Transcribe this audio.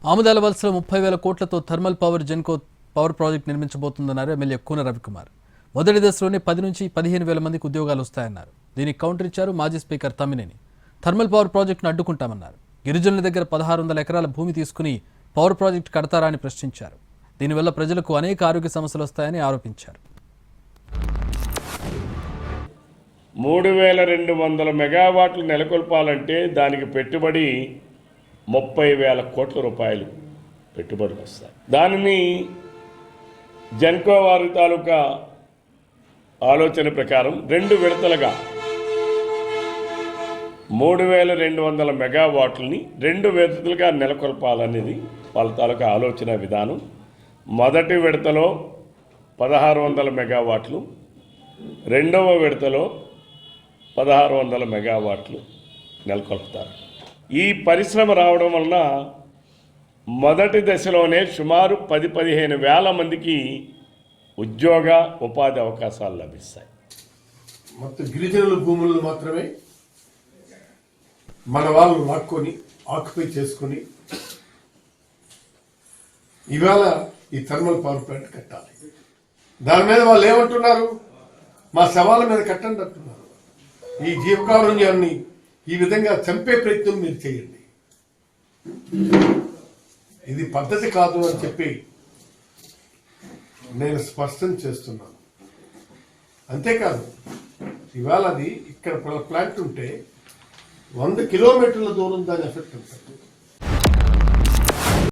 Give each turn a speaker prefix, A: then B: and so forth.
A: ఆముదాల వలసలో 30,000 కోట్లతో thermal power Genco power project నిర్మించబోతుందన్నారు ఎమ్మెల్యే కూన రవికుమార్. మొదటి దశలోనే 10 నుంచి 15,000 మందికి ఉద్యోగాలు వస్తాయన్నారు. దీనికి కౌంటర్ ఇచ్చారు మాజీ స్పీకర్ తమ్మినేని. థర్మల్ పవర్ ప్రాజెక్టును అడ్డుకుంటామన్నారు. గిరిజనుల దగ్గర 1600 ఎకరాల భూమి తీసుకుని పవర్ ప్రాజెక్టు కడతారా అని ప్రశ్నించారు. దీనివల్ల ప్రజలకు అనేక ఆరోగ్య సమస్యలు వస్తాయని ఆరోపించారు.
B: 3,200 మెగావాట్లు నెలకొల్పాలంటే దానికి పెట్టుబడి 30,000 కోట్ల రూపాయలు పెట్టుబడులు వస్తాయి. దానిని జెన్కో వారి తాలూకా ఆలోచన ప్రకారం 2 విడతలుగా 3,200 మెగావాట్లని 2 విడతలుగా నెలకొల్పాలనేది వాళ్ళ తాలూకా ఆలోచన విధానం. మొదటి విడతలో 1600 మెగావాట్లు, రెండవ విడతలో 1600 మెగావాట్లు నెలకొల్పుతారు. ఈ పరిశ్రమ రావడం వలన మొదటి దశలోనే సుమారు 10-15 వేల మందికి ఉద్యోగ ఉపాధి అవకాశాలు లభిస్తాయి.
C: మొత్తం గిరిజనుల భూములను మాత్రమే మన వాళ్ళు లాక్కొని ఆక్యుపై చేసుకుని ఇవాళ ఈ థర్మల్ పవర్ ప్లాంట్ కట్టాలి. దాని మీద వాళ్ళు ఏమంటున్నారు? మా శవాల మీద కట్టండి అంటున్నారు. ఈ జీవకారుణ్యాన్ని ఈ విధంగా చంపే ప్రయత్నం మీరు చేయండి. ఇది పద్ధతి కాదు అని చెప్పి నేను స్పష్టం చేస్తున్నాను. అంతేకాదు, ఇవాళ అది ఇక్కడ ప్లాంట్ ఉంటే 100 కిలోమీటర్ల దూరం దాని ఎఫెక్ట్ ఉంటుంది.